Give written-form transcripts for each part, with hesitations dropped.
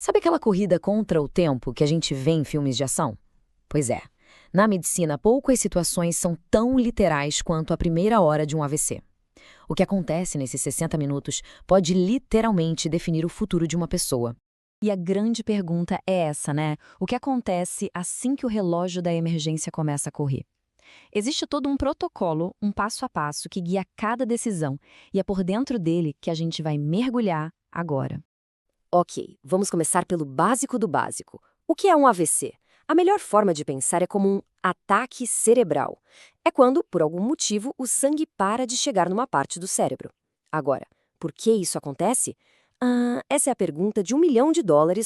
Sabe aquela corrida contra o tempo que a gente vê em filmes de ação? Pois é, na medicina poucas situações são tão literais quanto a primeira hora de um AVC. O que acontece nesses 60 minutos pode literalmente definir o futuro de uma pessoa. E a grande pergunta é essa, né? O que acontece assim que o relógio da emergência começa a correr? Existe todo um protocolo, um passo a passo que guia cada decisão, e é por dentro dele que a gente vai mergulhar agora. Ok, vamos começar pelo básico do básico. O que é um AVC? A melhor forma de pensar é como um ataque cerebral. É quando, por algum motivo, o sangue para de chegar numa parte do cérebro. Agora, por que isso acontece? Essa é a pergunta de US$ 1 milhão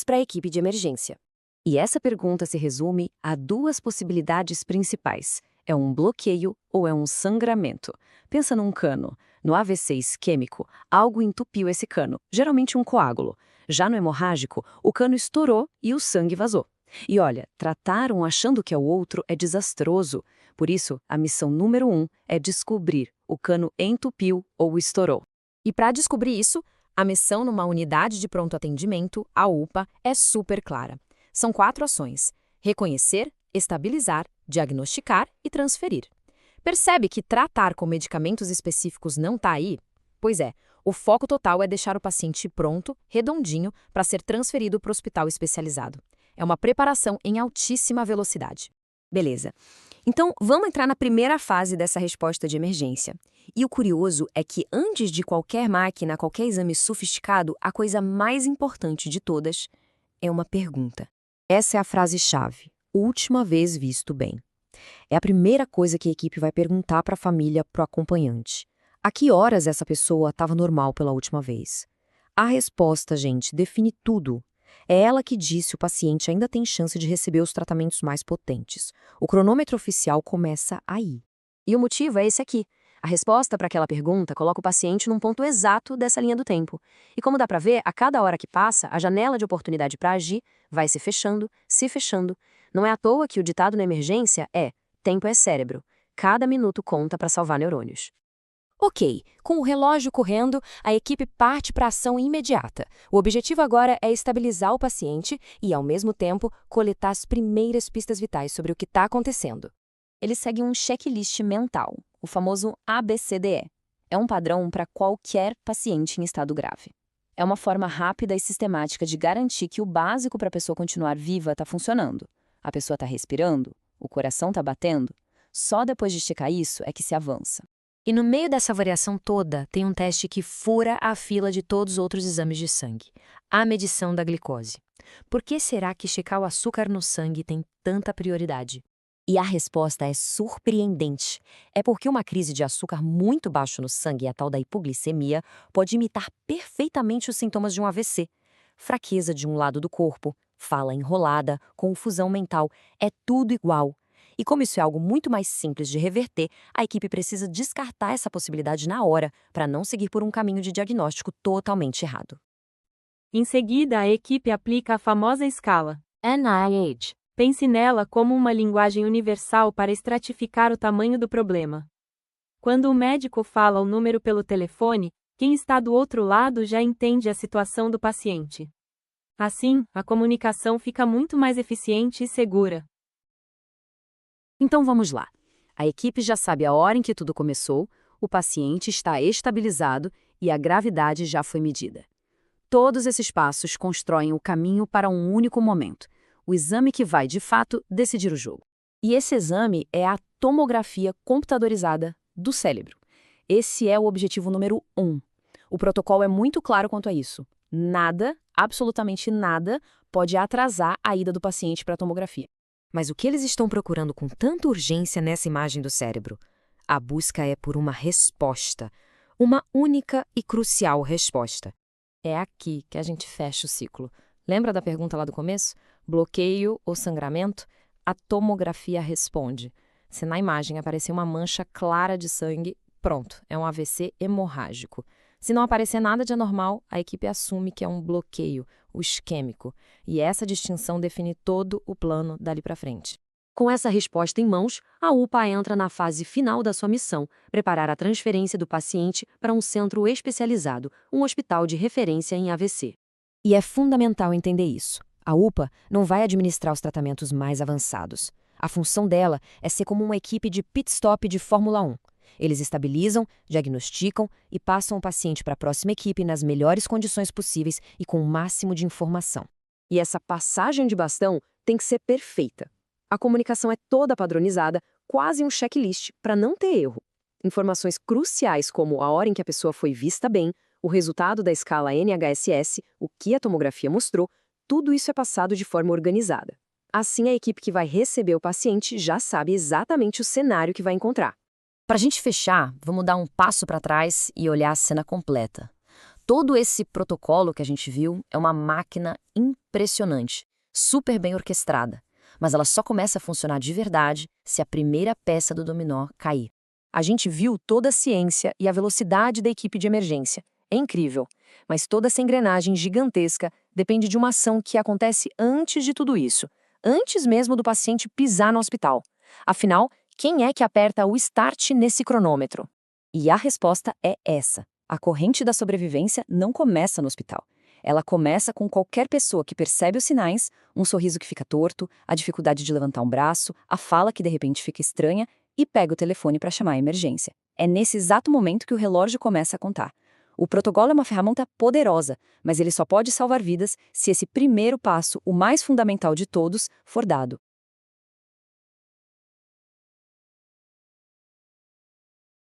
para a equipe de emergência. E essa pergunta se resume a duas possibilidades principais. É um bloqueio ou é um sangramento? Pensa num cano. No AVC isquêmico, algo entupiu esse cano, geralmente um coágulo. Já no hemorrágico, o cano estourou e o sangue vazou. E olha, tratar um achando que é o outro é desastroso. Por isso, a missão número 1 é descobrir o cano entupiu ou estourou. E para descobrir isso, a missão numa unidade de pronto atendimento, a UPA, é super clara. São 4 ações: reconhecer, estabilizar, diagnosticar e transferir. Percebe que tratar com medicamentos específicos não está aí? Pois é, o foco total é deixar o paciente pronto, redondinho, para ser transferido para o hospital especializado. É uma preparação em altíssima velocidade. Beleza. Então, vamos entrar na primeira fase dessa resposta de emergência. E o curioso é que antes de qualquer máquina, qualquer exame sofisticado, a coisa mais importante de todas é uma pergunta. Essa é a frase-chave. Última vez visto bem. É a primeira coisa que a equipe vai perguntar para a família, para o acompanhante. A que horas essa pessoa estava normal pela última vez? A resposta, gente, define tudo. É ela que diz se o paciente ainda tem chance de receber os tratamentos mais potentes. O cronômetro oficial começa aí. E o motivo é esse aqui. A resposta para aquela pergunta coloca o paciente num ponto exato dessa linha do tempo. E como dá para ver, a cada hora que passa, a janela de oportunidade para agir vai se fechando, se fechando. Não é à toa que o ditado na emergência é: tempo é cérebro. Cada minuto conta para salvar neurônios. Ok, com o relógio correndo, a equipe parte para a ação imediata. O objetivo agora é estabilizar o paciente e, ao mesmo tempo, coletar as primeiras pistas vitais sobre o que está acontecendo. Eles seguem um checklist mental, o famoso ABCDE. É um padrão para qualquer paciente em estado grave. É uma forma rápida e sistemática de garantir que o básico para a pessoa continuar viva está funcionando. A pessoa está respirando, o coração está batendo. Só depois de checar isso é que se avança. E no meio dessa variação toda, tem um teste que fura a fila de todos os outros exames de sangue: a medição da glicose. Por que será que checar o açúcar no sangue tem tanta prioridade? E a resposta é surpreendente. É porque uma crise de açúcar muito baixo no sangue, a tal da hipoglicemia, pode imitar perfeitamente os sintomas de um AVC. Fraqueza de um lado do corpo, fala enrolada, confusão mental, é tudo igual. E como isso é algo muito mais simples de reverter, a equipe precisa descartar essa possibilidade na hora, para não seguir por um caminho de diagnóstico totalmente errado. Em seguida, a equipe aplica a famosa escala NIH. Pense nela como uma linguagem universal para estratificar o tamanho do problema. Quando o médico fala o número pelo telefone, quem está do outro lado já entende a situação do paciente. Assim, a comunicação fica muito mais eficiente e segura. Então vamos lá. A equipe já sabe a hora em que tudo começou, o paciente está estabilizado e a gravidade já foi medida. Todos esses passos constroem o caminho para um único momento, o exame que vai, de fato, decidir o jogo. E esse exame é a tomografia computadorizada do cérebro. Esse é o objetivo número 1. O protocolo é muito claro quanto a isso. Nada, absolutamente nada, pode atrasar a ida do paciente para a tomografia. Mas o que eles estão procurando com tanta urgência nessa imagem do cérebro? A busca é por uma resposta. Uma única e crucial resposta. É aqui que a gente fecha o ciclo. Lembra da pergunta lá do começo? Bloqueio ou sangramento? A tomografia responde. Se na imagem aparecer uma mancha clara de sangue, pronto, é um AVC hemorrágico. Se não aparecer nada de anormal, a equipe assume que é um bloqueio, o isquêmico. E essa distinção define todo o plano dali para frente. Com essa resposta em mãos, a UPA entra na fase final da sua missão, preparar a transferência do paciente para um centro especializado, um hospital de referência em AVC. E é fundamental entender isso. A UPA não vai administrar os tratamentos mais avançados. A função dela é ser como uma equipe de pit stop de Fórmula 1. Eles estabilizam, diagnosticam e passam o paciente para a próxima equipe nas melhores condições possíveis e com o máximo de informação. E essa passagem de bastão tem que ser perfeita. A comunicação é toda padronizada, quase um checklist para não ter erro. Informações cruciais como a hora em que a pessoa foi vista bem, o resultado da escala NHSS, o que a tomografia mostrou, tudo isso é passado de forma organizada. Assim, a equipe que vai receber o paciente já sabe exatamente o cenário que vai encontrar. Para a gente fechar, vamos dar um passo para trás e olhar a cena completa. Todo esse protocolo que a gente viu é uma máquina impressionante, super bem orquestrada, mas ela só começa a funcionar de verdade se a primeira peça do dominó cair. A gente viu toda a ciência e a velocidade da equipe de emergência. É incrível, mas toda essa engrenagem gigantesca depende de uma ação que acontece antes de tudo isso, antes mesmo do paciente pisar no hospital. Afinal, quem é que aperta o start nesse cronômetro? E a resposta é essa. A corrente da sobrevivência não começa no hospital. Ela começa com qualquer pessoa que percebe os sinais, um sorriso que fica torto, a dificuldade de levantar um braço, a fala que de repente fica estranha e pega o telefone para chamar a emergência. É nesse exato momento que o relógio começa a contar. O protocolo é uma ferramenta poderosa, mas ele só pode salvar vidas se esse primeiro passo, o mais fundamental de todos, for dado.